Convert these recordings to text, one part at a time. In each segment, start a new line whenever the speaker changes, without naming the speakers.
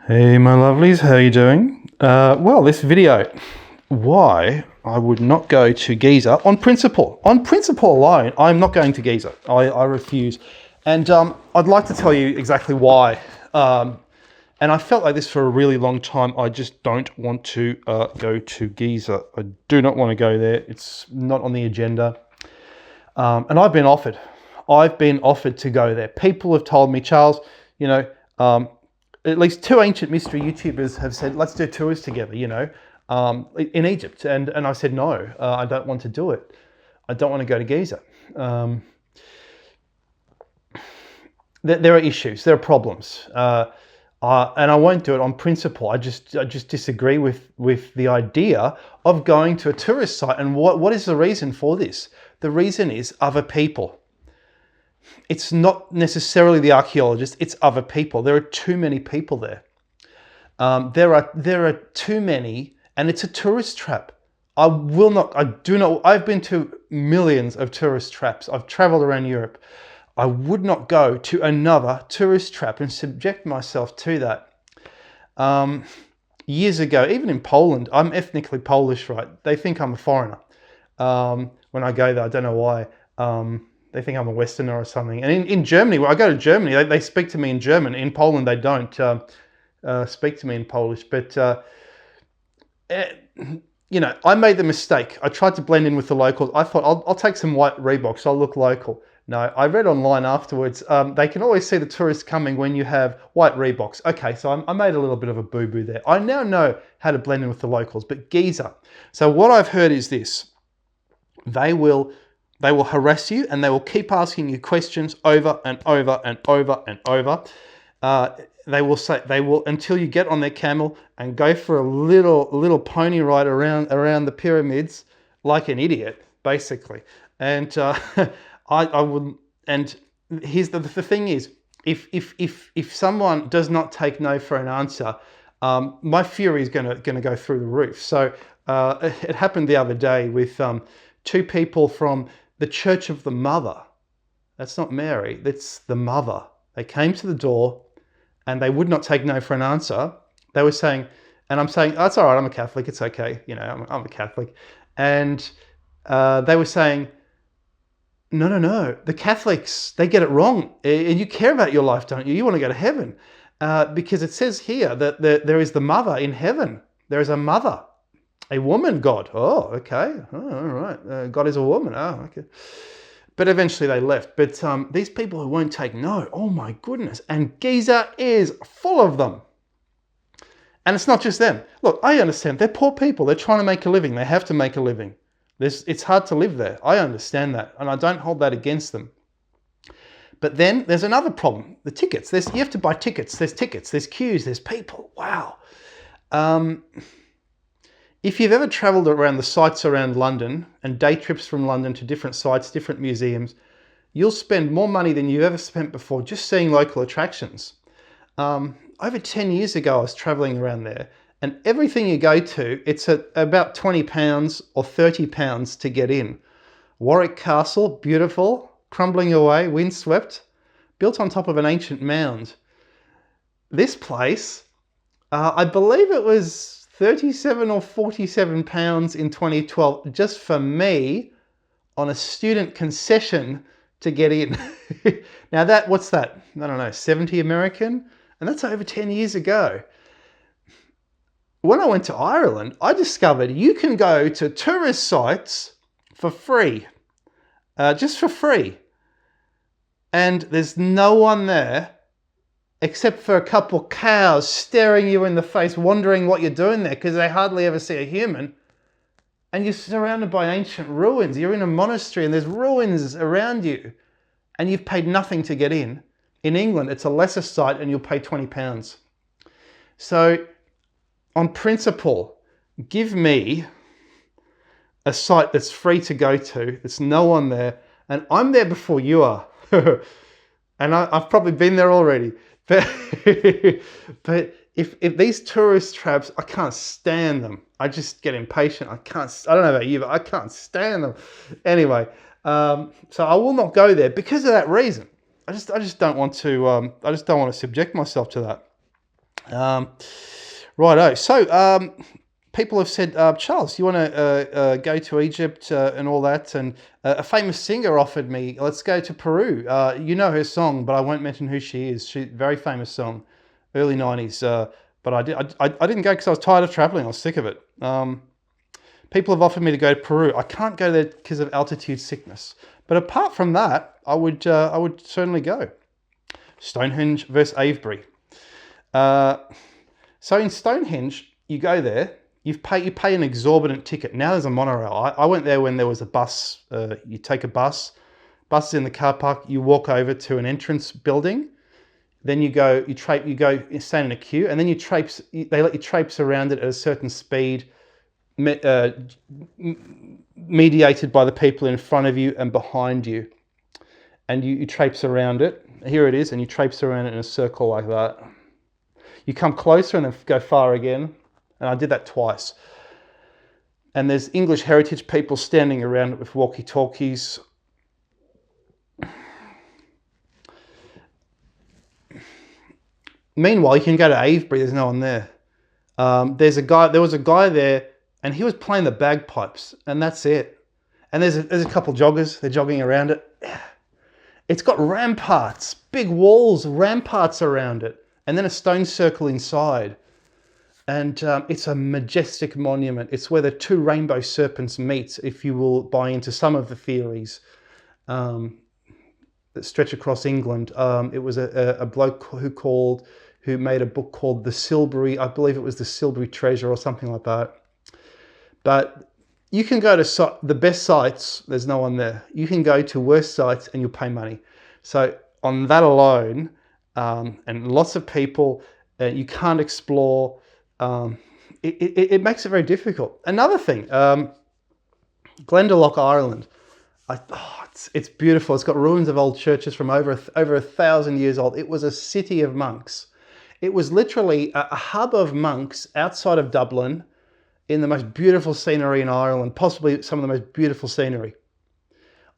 Hey my lovelies, how are you doing? Well, this video, why I would not go to Giza on principle. On principle alone, I'm not going to Giza. I refuse. And I'd like to tell you exactly why. And I felt like this for a really long time. I just don't want to go to Giza. I do not want to go there. It's not on the agenda. And I've been offered. I've been offered to go there. People have told me, Charles, you know, at least two ancient mystery YouTubers have said, let's do tours together, in Egypt. And I said, no, I don't want to do it. I don't want to go to Giza. There are issues, there are problems. And I won't do it on principle. I just disagree with the idea of going to a tourist site. And what is the reason for this? The reason is other people. It's not necessarily the archaeologists, it's other people. There are too many people there. There are too many, and it's a tourist trap. I've been to millions of tourist traps. I've traveled around Europe. I would not go to another tourist trap and subject myself to that. Years ago, even in Poland, I'm ethnically Polish, right? They think I'm a foreigner. When I go there, I don't know why. They think I'm a Westerner or something. And in Germany, when I go to Germany, they speak to me in German. In Poland, they don't speak to me in Polish. But, I made the mistake. I tried to blend in with the locals. I thought, I'll take some white Reeboks. I'll look local. No, I read online afterwards, they can always see the tourists coming when you have white Reeboks. Okay, so I made a little bit of a boo-boo there. I now know how to blend in with the locals. But Giza. So what I've heard is this. They will harass you and they will keep asking you questions over and over and over and over. They will until you get on their camel and go for a little pony ride around the pyramids like an idiot, basically. And I wouldn't. And here's the thing is, if someone does not take no for an answer, my fury is going to go through the roof. So it happened the other day with two people from the Church of the Mother. That's not Mary, that's the Mother. They came to the door and they would not take no for an answer. They were saying, and I'm saying, oh, it's all right, I'm a Catholic, it's okay. I'm a Catholic. And they were saying, no, the Catholics, they get it wrong. And you care about your life, don't you? You want to go to heaven. Because it says here that there is the Mother in heaven. There is a mother. A woman God. Oh, okay. Oh, all right. God is a woman. Oh, okay. But eventually they left. But these people who won't take no, oh my goodness. And Giza is full of them. And it's not just them. Look, I understand. They're poor people. They're trying to make a living. They have to make a living. It's hard to live there. I understand that. And I don't hold that against them. But then there's another problem. The tickets. You have to buy tickets. There's tickets. There's queues. There's people. Wow. If you've ever travelled around the sites around London and day trips from London to different sites, different museums, you'll spend more money than you've ever spent before just seeing local attractions. Over 10 years ago, I was travelling around there, and everything you go to, it's at about £20 or £30 to get in. Warwick Castle, beautiful, crumbling away, windswept, built on top of an ancient mound. This place, I believe it was £37 or £47 in 2012 just for me on a student concession to get in. Now what's that? I don't know, 70 American? And that's over 10 years ago. When I went to Ireland, I discovered you can go to tourist sites for free, just for free. And there's no one there except for a couple of cows staring you in the face, wondering what you're doing there because they hardly ever see a human. And you're surrounded by ancient ruins. You're in a monastery and there's ruins around you. And you've paid nothing to get in. In England, it's a lesser site and you'll pay £20. So, on principle, give me a site that's free to go to, there's no one there, and I'm there before you are. And I've probably been there already. But if these tourist traps, I can't stand them. I just get impatient. I don't know about you, but I can't stand them. Anyway, so I will not go there because of that reason. I just don't want to. I just don't want to subject myself to that. Um, righto. So people have said, Charles, you want to go to Egypt and all that? And a famous singer offered me, let's go to Peru. You know her song, but I won't mention who she is. She very famous song, early 90s. But I didn't go because I was tired of traveling. I was sick of it. People have offered me to go to Peru. I can't go there because of altitude sickness. But apart from that, I would certainly go. Stonehenge versus Avebury. So in Stonehenge, you go there, you pay an exorbitant ticket. Now there's a monorail. I went there when there was a bus. You take a bus is in the car park. You walk over to an entrance building. Then you go stand in a queue, and then they let you traipse around it at a certain speed, mediated by the people in front of you and behind you. And you traipse around it. Here it is, and you traipse around it in a circle like that. You come closer and then go far again. And I did that twice. And there's English heritage people standing around it with walkie-talkies. Meanwhile, you can go to Avebury, there's no one there. There was a guy there, and he was playing the bagpipes, and that's it. And there's a couple joggers, they're jogging around it. It's got ramparts, big walls, ramparts around it, and then a stone circle inside. And it's a majestic monument. It's where the two rainbow serpents meet, if you will buy into some of the theories that stretch across England. It was a bloke who made a book called The Silbury, I believe it was The Silbury Treasure or something like that. But you can go to the best sites, there's no one there. You can go to worse sites and you'll pay money. So on that alone, and lots of people, you can't explore. It makes it very difficult. Another thing, Glendalough, Ireland. It's beautiful. It's got ruins of old churches from over 1,000 years old. It was a city of monks. It was literally a hub of monks outside of Dublin, in the most beautiful scenery in Ireland, possibly some of the most beautiful scenery.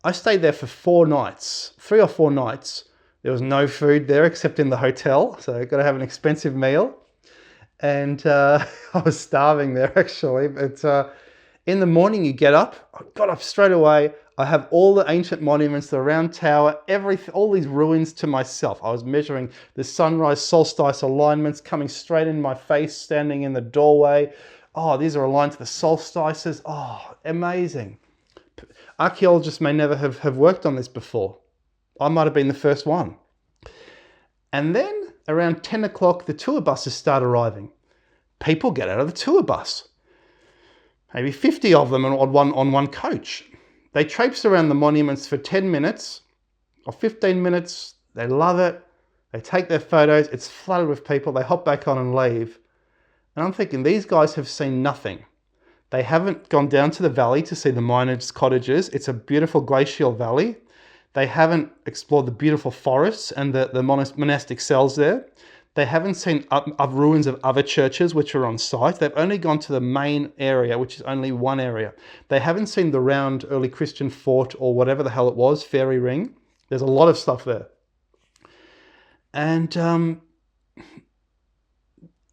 I stayed there for 3 or 4 nights. There was no food there except in the hotel, so I got to have an expensive meal. And I was starving there actually. But in the morning you get up. I got up straight away. I have all the ancient monuments, the round tower, all these ruins to myself. I was measuring the sunrise solstice alignments coming straight in my face, standing in the doorway. Oh, these are aligned to the solstices. Oh, amazing. Archaeologists may never have worked on this before. I might have been the first one. And then around 10 o'clock, the tour buses start arriving. People get out of the tour bus. Maybe 50 of them on one coach. They traipse around the monuments for 10 minutes or 15 minutes. They love it. They take their photos. It's flooded with people. They hop back on and leave. And I'm thinking, these guys have seen nothing. They haven't gone down to the valley to see the miners' cottages. It's a beautiful glacial valley. They haven't explored the beautiful forests and the monastic cells there. They haven't seen ruins of other churches which are on site. They've only gone to the main area, which is only one area. They haven't seen the round early Christian fort or whatever the hell it was, fairy ring. There's a lot of stuff there. And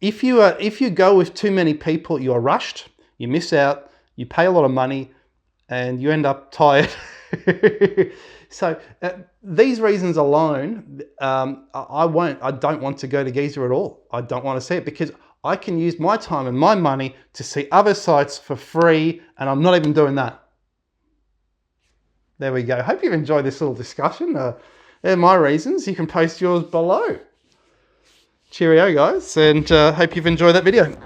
if you go with too many people, you are rushed, you miss out, you pay a lot of money, and you end up tired. So these reasons alone, I don't want to go to Giza at all. I don't want to see it because I can use my time and my money to see other sites for free, and I'm not even doing that. There we go. Hope you've enjoyed this little discussion. They're my reasons. You can post yours below. Cheerio, guys, and hope you've enjoyed that video.